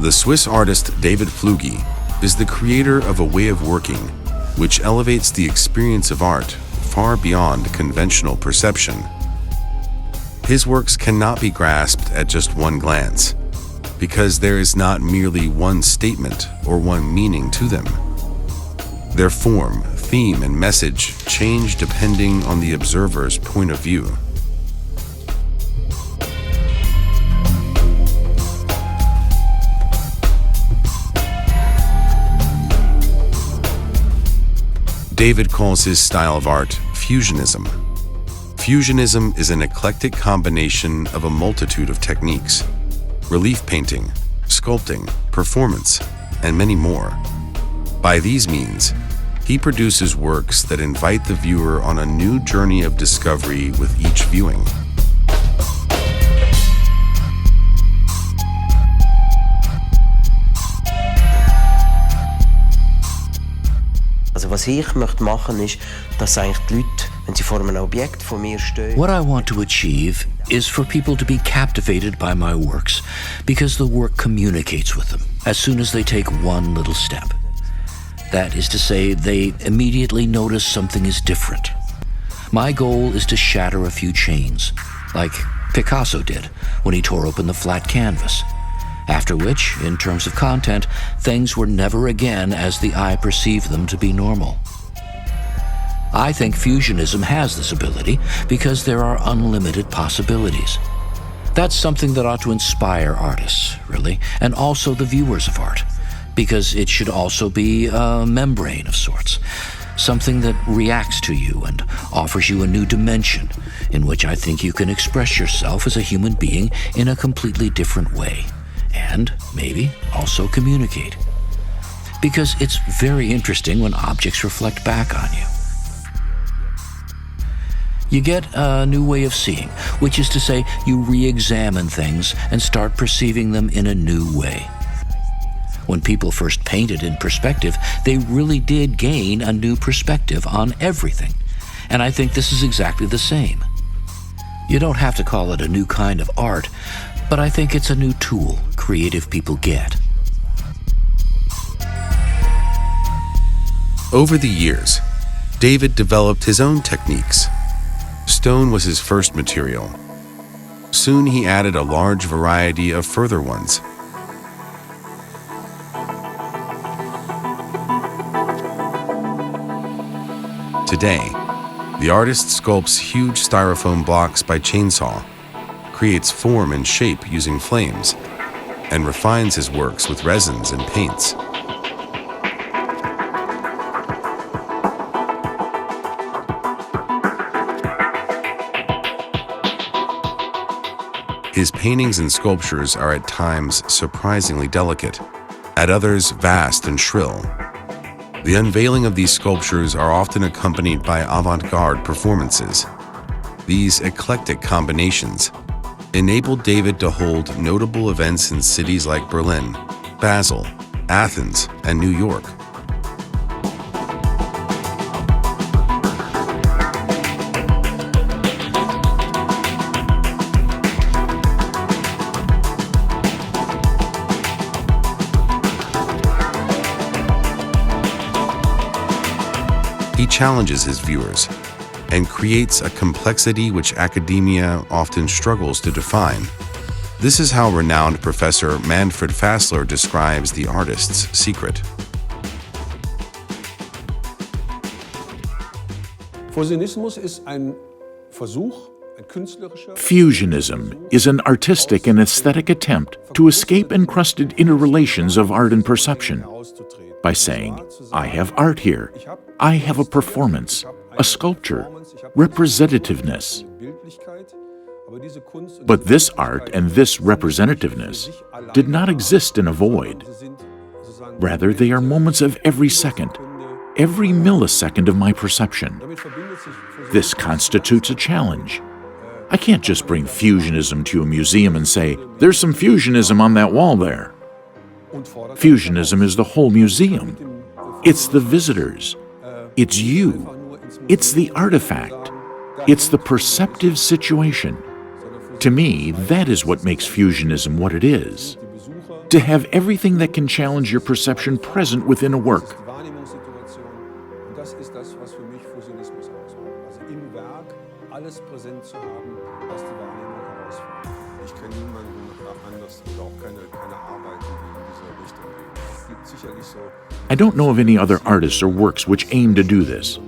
The Swiss artist David Pflugi is the creator of a way of working which elevates the experience of art far beyond conventional perception. His works cannot be grasped at just one glance, because there is not merely one statement or one meaning to them. Their form, theme, and message change depending on the observer's point of view. David calls his style of art fusionism. Fusionism is an eclectic combination of a multitude of techniques: relief painting, sculpting, performance, and many more. By these means, he produces works that invite the viewer on a new journey of discovery with each viewing. Also was ich möchte machen ist, dass eigentlich die Leute, wenn sie vor einem Objekt von mir stehen. What I want to achieve is for people to be captivated by my works because the work communicates with them as soon as they take one little step. That is to say, they immediately notice something is different. My goal is to shatter a few chains, like Picasso did when he tore open the flat canvas. After which, in terms of content, things were never again as the eye perceived them to be normal. I think fusionism has this ability because there are unlimited possibilities. That's something that ought to inspire artists, really, and also the viewers of art, because it should also be a membrane of sorts, something that reacts to you and offers you a new dimension in which I think you can express yourself as a human being in a completely different way. And maybe also communicate. Because it's very interesting when objects reflect back on you. You get a new way of seeing, which is to say, you re-examine things and start perceiving them in a new way. When people first painted in perspective, they really did gain a new perspective on everything. And I think this is exactly the same. You don't have to call it a new kind of art, but I think it's a new tool creative people get. Over the years, David developed his own techniques. Stone was his first material. Soon he added a large variety of further ones. Today, the artist sculpts huge styrofoam blocks by chainsaw, creates form and shape using flames, and refines his works with resins and paints. His paintings and sculptures are at times surprisingly delicate, at others vast and shrill. The unveiling of these sculptures are often accompanied by avant-garde performances. These eclectic combinations enabled David to hold notable events in cities like Berlin, Basel, Athens, and New York. He challenges his viewers and creates a complexity which academia often struggles to define. This is how renowned Professor Manfred Fassler describes the artist's secret. Fusionism is an artistic and aesthetic attempt to escape encrusted interrelations of art and perception by saying, I have art here, I have a performance, a sculpture, representativeness. But this art and this representativeness did not exist in a void. Rather, they are moments of every second, every millisecond of my perception. This constitutes a challenge. I can't just bring fusionism to a museum and say, there's some fusionism on that wall there. Fusionism is the whole museum. It's the visitors. It's you. It's the artifact. It's the perceptive situation. To me, that is what makes fusionism what it is. to have everything that can challenge your perception present within a work. I don't know of any other artists or works which aim to do this.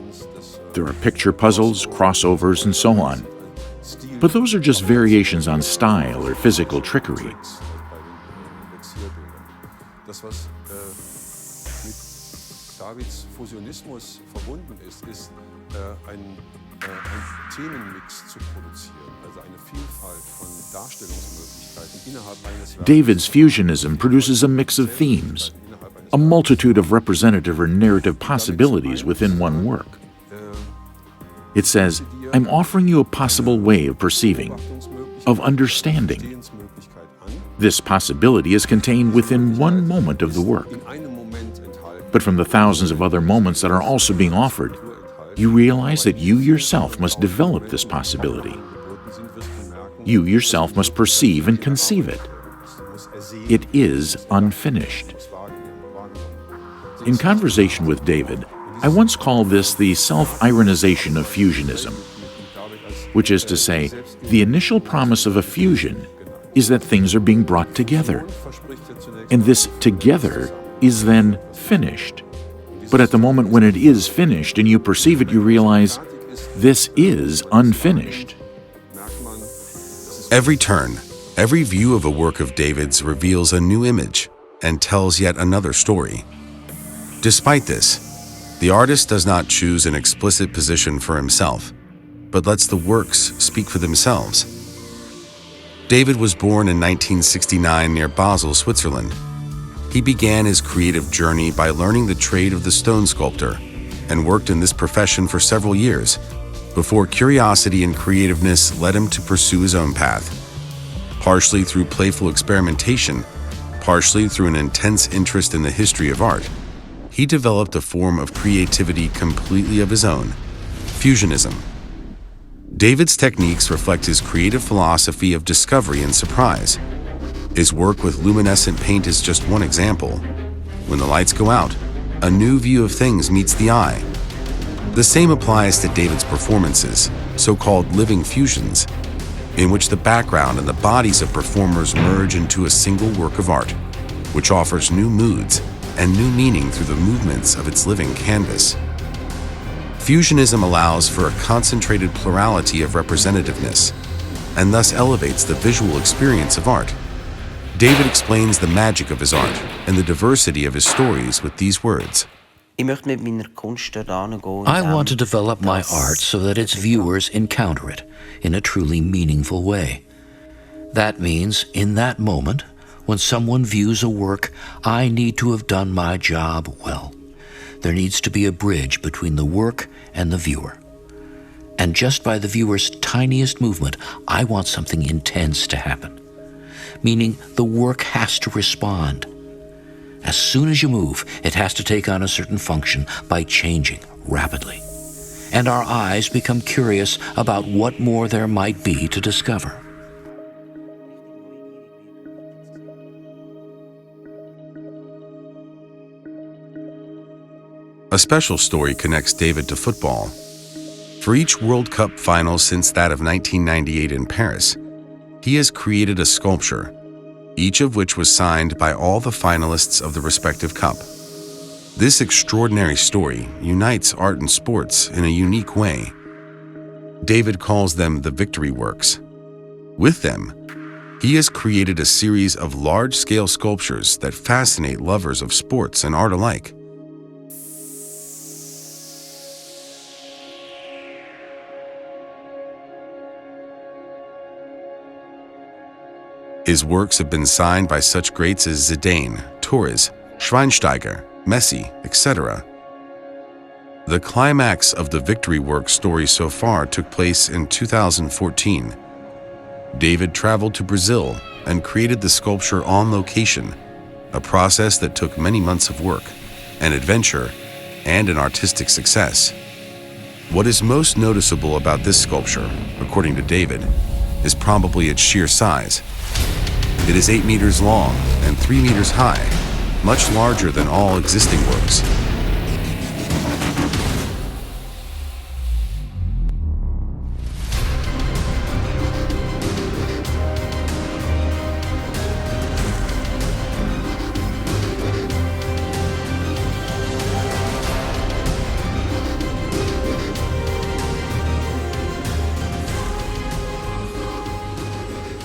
There are picture puzzles, crossovers, and so on. But those are just variations on style or physical trickery. Das, was mit Davids Fusionismus verbunden ist ein Themenmix zu produzieren, also eine Vielfalt von Darstellungsmöglichkeiten innerhalb eines Werkes. David's fusionism produces a mix of themes, a multitude of representative or narrative possibilities within one work. It says, I'm offering you a possible way of perceiving, of understanding. This possibility is contained within one moment of the work. But from the thousands of other moments that are also being offered, you realize that you yourself must develop this possibility. You yourself must perceive and conceive it. It is unfinished. In conversation with David, I once called this the self-ironization of fusionism, which is to say, the initial promise of a fusion is that things are being brought together. And this together is then finished. But at the moment when it is finished and you perceive it, you realize this is unfinished. Every turn, every view of a work of David's reveals a new image and tells yet another story. Despite this, the artist does not choose an explicit position for himself, but lets the works speak for themselves. David was born in 1969 near Basel, Switzerland. He began his creative journey by learning the trade of the stone sculptor and worked in this profession for several years before curiosity and creativeness led him to pursue his own path. Partially through playful experimentation, partially through an intense interest in the history of art, he developed a form of creativity completely of his own, fusionism. David's techniques reflect his creative philosophy of discovery and surprise. His work with luminescent paint is just one example. When the lights go out, a new view of things meets the eye. The same applies to David's performances, so-called living fusions, in which the background and the bodies of performers merge into a single work of art, which offers new moods and new meaning through the movements of its living canvas. Fusionism allows for a concentrated plurality of representativeness, and thus elevates the visual experience of art. David explains the magic of his art and the diversity of his stories with these words. Ich möchte mit meiner Kunst daran gehen, I want to develop my art so that its viewers encounter it in a truly meaningful way. That means, in that moment, when someone views a work, I need to have done my job well. There needs to be a bridge between the work and the viewer. And just by the viewer's tiniest movement, I want something intense to happen. Meaning the work has to respond. As soon as you move, it has to take on a certain function by changing rapidly. And our eyes become curious about what more there might be to discover. A special story connects David to football. For each World Cup final since that of 1998 in Paris, he has created a sculpture, each of which was signed by all the finalists of the respective cup. This extraordinary story unites art and sports in a unique way. David calls them the victory works. With them, he has created a series of large-scale sculptures that fascinate lovers of sports and art alike. His works have been signed by such greats as Zidane, Torres, Schweinsteiger, Messi, etc. The climax of the Victory Works story so far took place in 2014. David traveled to Brazil and created the sculpture on location, a process that took many months of work, an adventure, and an artistic success. What is most noticeable about this sculpture, according to David, is probably its sheer size. It is 8 meters long and 3 meters high, much larger than all existing works.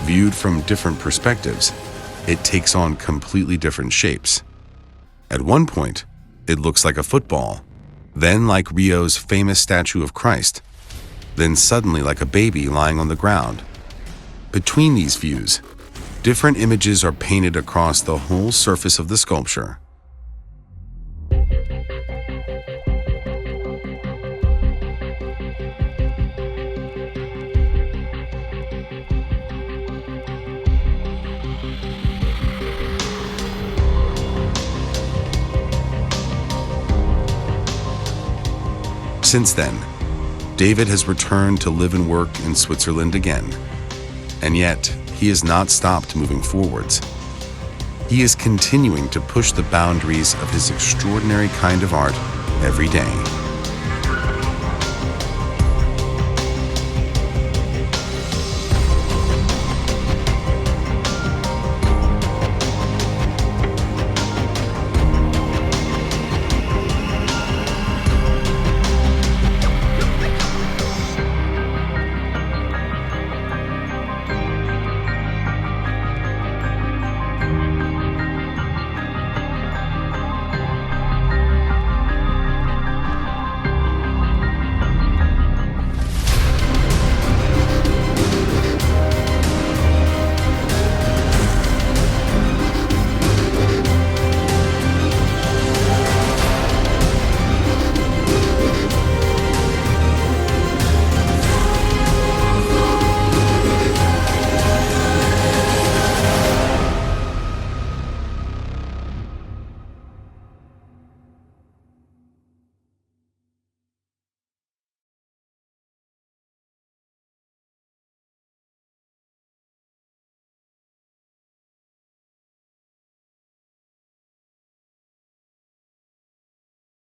Viewed from different perspectives, it takes on completely different shapes. At one point, it looks like a football, then like Rio's famous statue of Christ, then suddenly like a baby lying on the ground. Between these views, different images are painted across the whole surface of the sculpture. Since then, David has returned to live and work in Switzerland again, and yet he has not stopped moving forwards. He is continuing to push the boundaries of his extraordinary kind of art every day.